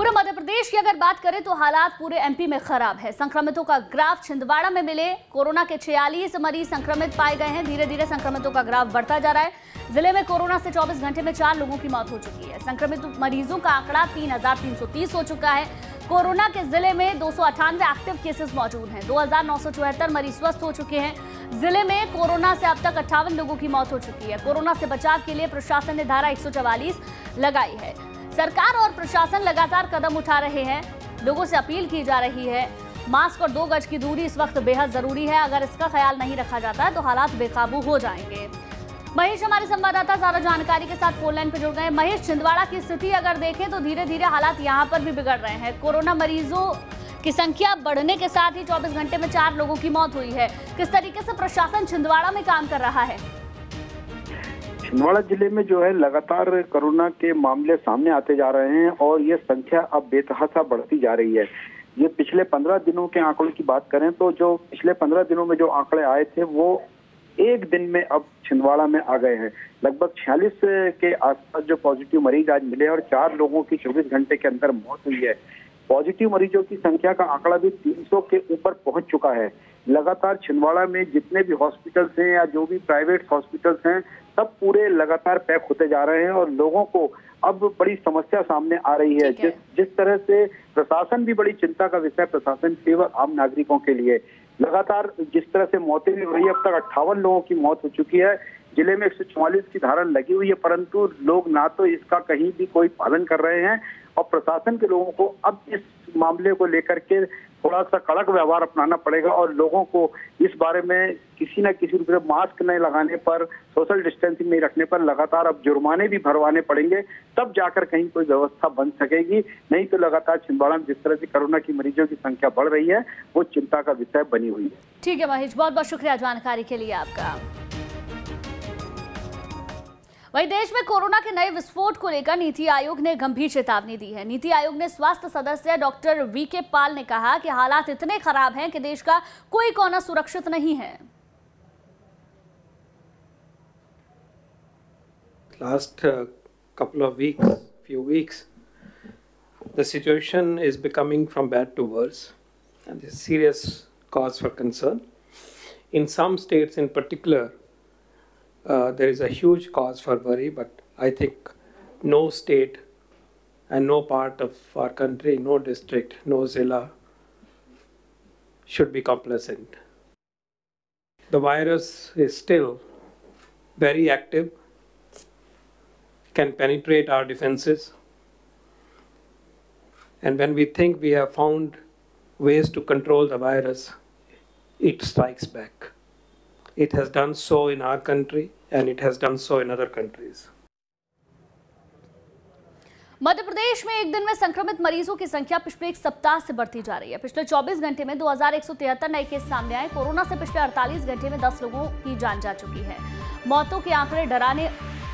पूरे मध्य प्रदेश की अगर बात करें तो हालात पूरे एमपी में खराब है। संक्रमितों का ग्राफ छिंदवाड़ा में मिले कोरोना के 46 मरीज संक्रमित पाए गए हैं। धीरे धीरे संक्रमितों का ग्राफ बढ़ता जा रहा है। जिले में कोरोना से 24 घंटे में 4 लोगों की मौत हो चुकी है। संक्रमित मरीजों का आंकड़ा 3330 हो चुका है। कोरोना के जिले में 298 एक्टिव केसेस मौजूद हैं। 2974 मरीज स्वस्थ हो चुके हैं। जिले में कोरोना से अब तक 58 लोगों की मौत हो चुकी है। कोरोना से बचाव के लिए प्रशासन ने धारा 144 लगाई है। सरकार और प्रशासन लगातार कदम उठा रहे हैं। लोगों से अपील की जा रही है, मास्क और 2 गज की दूरी इस वक्त बेहद जरूरी है। अगर इसका ख्याल नहीं रखा जाता है तो हालात बेकाबू हो जाएंगे। महेश हमारे संवाददाता ज्यादा जानकारी के साथ फोन लाइन पर जुड़ गए। महेश, छिंदवाड़ा की स्थिति अगर देखें तो धीरे धीरे हालात यहाँ पर भी बिगड़ रहे हैं। कोरोना मरीजों की संख्या बढ़ने के साथ ही 24 घंटे में 4 लोगों की मौत हुई है। किस तरीके से प्रशासन छिंदवाड़ा में काम कर रहा है? छिंदवाड़ा जिले में जो है लगातार कोरोना के मामले सामने आते जा रहे हैं और ये संख्या अब बेतहाशा बढ़ती जा रही है। ये पिछले 15 दिनों के आंकड़ों की बात करें तो जो पिछले 15 दिनों में जो आंकड़े आए थे वो एक दिन में अब छिंदवाड़ा में आ गए हैं। लगभग 46 के आसपास जो पॉजिटिव मरीज आज मिले और 4 लोगों की 24 घंटे के अंदर मौत हुई है। पॉजिटिव मरीजों की संख्या का आंकड़ा भी 300 के ऊपर पहुंच चुका है। लगातार छिंदवाड़ा में जितने भी हॉस्पिटल्स हैं या जो भी प्राइवेट हॉस्पिटल्स हैं सब पूरे लगातार पैक होते जा रहे हैं और लोगों को अब बड़ी समस्या सामने आ रही है। जिस तरह से प्रशासन भी बड़ी चिंता का विषय, प्रशासन केवल आम नागरिकों के लिए लगातार जिस तरह से मौतें भी हो रही है। अब तक 58 लोगों की मौत हो चुकी है। जिले में 144 की धारा लगी हुई है, परंतु लोग ना तो इसका कहीं भी कोई पालन कर रहे हैं और प्रशासन के लोगों को अब इस मामले को लेकर के थोड़ा सा कड़क व्यवहार अपनाना पड़ेगा और लोगों को इस बारे में किसी न किसी रूप में मास्क नहीं लगाने पर, सोशल डिस्टेंसिंग नहीं रखने पर लगातार अब जुर्माने भी भरवाने पड़ेंगे, तब जाकर कहीं कोई व्यवस्था बन सकेगी। नहीं तो लगातार छिंदवाड़ा में जिस तरह से कोरोना की मरीजों की संख्या बढ़ रही है वो चिंता का विषय बनी हुई है। ठीक है महेश, बहुत बहुत शुक्रिया जानकारी के लिए आपका। वहीं देश में कोरोना के नए विस्फोट को लेकर नीति आयोग ने गंभीर चेतावनी दी है। नीति आयोग ने स्वास्थ्य सदस्य डॉक्टर वीके पाल ने कहा कि हालात इतने खराब हैं कि देश का कोई कोना सुरक्षित नहीं है। Last few weeks, the situation is becoming from bad to worse, and is serious cause for concern. In some states, in particular, there is a huge cause for worry, but I think no state and no part of our country, no district, no Zilla should be complacent. The virus is still very active, can penetrate our defenses, and when we think we have found ways to control the virus, it strikes back. It has done so in our country and it has done so in other countries. Madhya Pradesh में एक दिन में संक्रमित मरीजों की संख्या पिछले एक सप्ताह से बढ़ती जा रही है। पिछले 24 घंटे में 2173 नए केस सामने आए। कोरोना से पिछले 48 घंटे में 10 लोगों की जान जा चुकी है। मौतों के आंकड़े डराने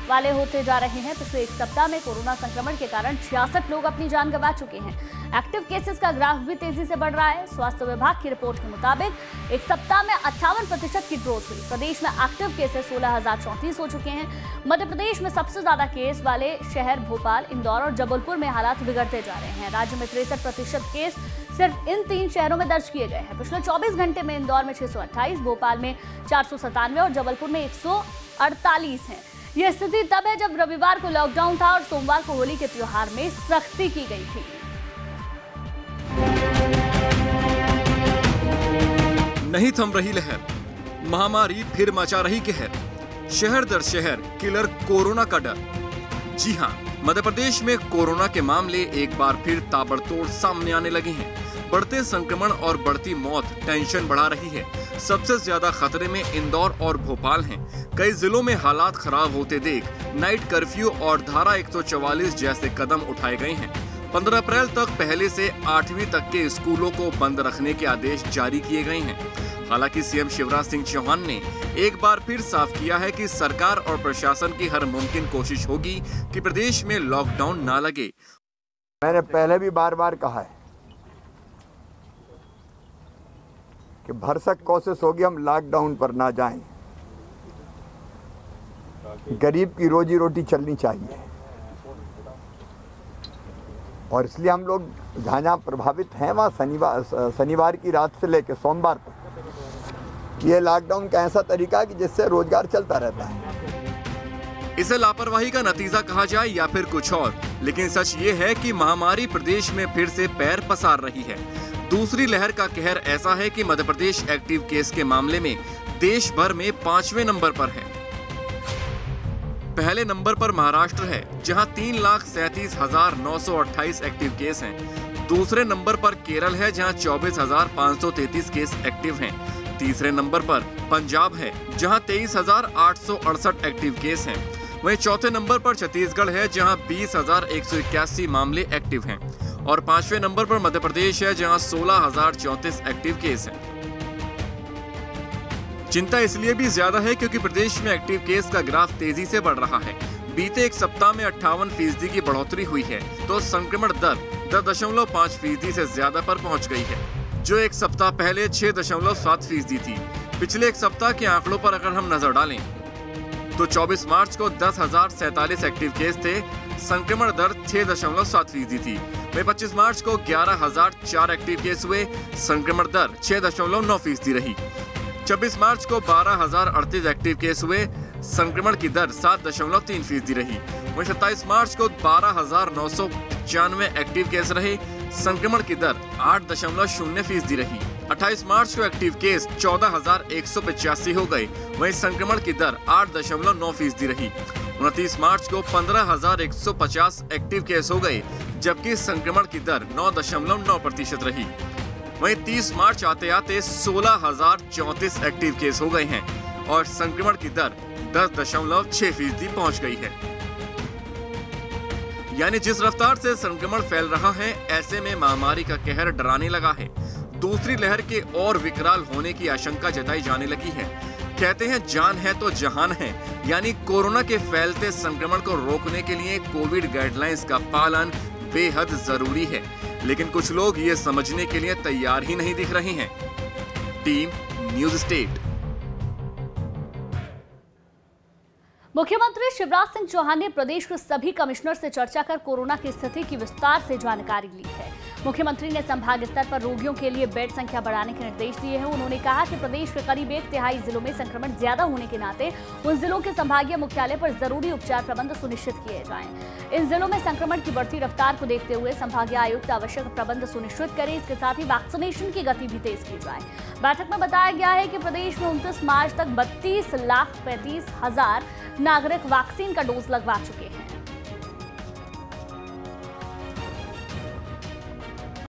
वाले होते जा रहे हैं। पिछले एक सप्ताह में कोरोना संक्रमण के कारण 66 लोग अपनी जान गंवा चुके हैं। एक्टिव केसेस का ग्राफ भी तेजी से बढ़ रहा है। स्वास्थ्य विभाग की रिपोर्ट के मुताबिक एक सप्ताह में 58% की ग्रोथ हुई। प्रदेश में एक्टिव केसेस 16,034 हो चुके हैं। मध्य प्रदेश में सबसे ज्यादा केस वाले शहर भोपाल, इंदौर और जबलपुर में हालात बिगड़ते जा रहे हैं। राज्य में 63% केस सिर्फ इन 3 शहरों में दर्ज किए गए हैं। पिछले 24 घंटे में इंदौर में 628, भोपाल में 497 और जबलपुर में 148 है। यह स्थिति तब है जब रविवार को लॉकडाउन था और सोमवार को होली के त्योहार में सख्ती की गई थी। नहीं थम रही लहर, महामारी फिर मचा रही कहर। शहर दर शहर किलर कोरोना का डर। जी हां, मध्य प्रदेश में कोरोना के मामले एक बार फिर ताबड़तोड़ सामने आने लगे हैं। बढ़ते संक्रमण और बढ़ती मौत टेंशन बढ़ा रही है। सबसे ज्यादा खतरे में इंदौर और भोपाल हैं। कई जिलों में हालात खराब होते देख नाइट कर्फ्यू और धारा 144 जैसे कदम उठाए गए हैं। 15 अप्रैल तक पहले से 8वीं तक के स्कूलों को बंद रखने के आदेश जारी किए गए हैं। हालांकि सीएम शिवराज सिंह चौहान ने एक बार फिर साफ किया है कि सरकार और प्रशासन की हर मुमकिन कोशिश होगी कि प्रदेश में लॉकडाउन ना लगे। मैंने पहले भी बार बार कहा है कि भरसक कोशिश होगी हम लॉकडाउन पर ना जाएं। गरीब की रोजी रोटी चलनी चाहिए। और इसलिए हम लोग जहाँ जहाँ प्रभावित हैं वहाँ शनिवार की रात से लेकर सोमवार तक ये लॉकडाउन का ऐसा तरीका है कि जिससे रोजगार चलता रहता है। इसे लापरवाही का नतीजा कहा जाए या फिर कुछ और, लेकिन सच ये है कि महामारी प्रदेश में फिर से पैर पसार रही है। दूसरी लहर का कहर ऐसा है कि मध्य प्रदेश एक्टिव केस के मामले में देश भर में 5वें नंबर पर है। पहले नंबर पर महाराष्ट्र है जहां 3,37,928 एक्टिव केस हैं। दूसरे नंबर पर केरल है जहां 24,533 केस एक्टिव हैं। तीसरे नंबर पर पंजाब है जहां 23,868 एक्टिव केस हैं। वहीं चौथे नंबर पर छत्तीसगढ़ है जहां 20,181 मामले एक्टिव हैं और 5वें नंबर पर मध्य प्रदेश है जहां 16,034 एक्टिव केस हैं। चिंता इसलिए भी ज्यादा है क्योंकि प्रदेश में एक्टिव केस का ग्राफ तेजी से बढ़ रहा है। बीते एक सप्ताह में 58% की बढ़ोतरी हुई है तो संक्रमण दर 10.5% से ज्यादा पर पहुंच गई है, जो एक सप्ताह पहले 6.7% थी। पिछले एक सप्ताह के आंकड़ों पर अगर हम नजर डालें तो 24 मार्च को 10,047 एक्टिव केस थे, संक्रमण दर 6.7% थी। वहीं 25 मार्च को 11,004 एक्टिव केस हुए, संक्रमण दर 6.9% रही। 26 मार्च को 12,038 एक्टिव केस हुए, संक्रमण की दर 7.3% रही। वहीं 27 मार्च को 12,995 एक्टिव केस रहे, संक्रमण की दर 8.0% रही। 28 मार्च को एक्टिव केस 14,185 हो गए, वहीं संक्रमण की दर 8.9% रही। 29 मार्च को 15,150 एक्टिव केस हो गए, जबकि संक्रमण की दर 9.9% रही। वहीं 30 मार्च आते आते 16,034 एक्टिव केस हो गए हैं और संक्रमण की दर 10.6% पहुंच गई है। यानी जिस रफ्तार से संक्रमण फैल रहा है, ऐसे में महामारी का कहर डराने लगा है। दूसरी लहर के और विकराल होने की आशंका जताई जाने लगी है। कहते हैं जान है तो जहान है, यानी कोरोना के फैलते संक्रमण को रोकने के लिए कोविड गाइडलाइंस का पालन बेहद जरूरी है, लेकिन कुछ लोग ये समझने के लिए तैयार ही नहीं दिख रहे हैं। Team news state. मुख्यमंत्री शिवराज सिंह चौहान ने प्रदेश के सभी कमिश्नर से चर्चा कर कोरोना की स्थिति की विस्तार से जानकारी ली है। मुख्यमंत्री ने संभाग स्तर पर रोगियों के लिए बेड संख्या बढ़ाने के निर्देश दिए हैं। उन्होंने कहा कि प्रदेश के करीब 1/3 जिलों में संक्रमण ज्यादा होने के नाते उन जिलों के संभागीय मुख्यालय पर जरूरी उपचार प्रबंध सुनिश्चित किए जाएं। इन जिलों में संक्रमण की बढ़ती रफ्तार को देखते हुए संभागीय आयुक्त आवश्यक प्रबंध सुनिश्चित करें। इसके साथ ही वैक्सीनेशन की गति भी तेज की जाए। बैठक में बताया गया है कि प्रदेश में 29 मार्च तक 32,35,000 नागरिक वैक्सीन का डोज लगवा चुके हैं।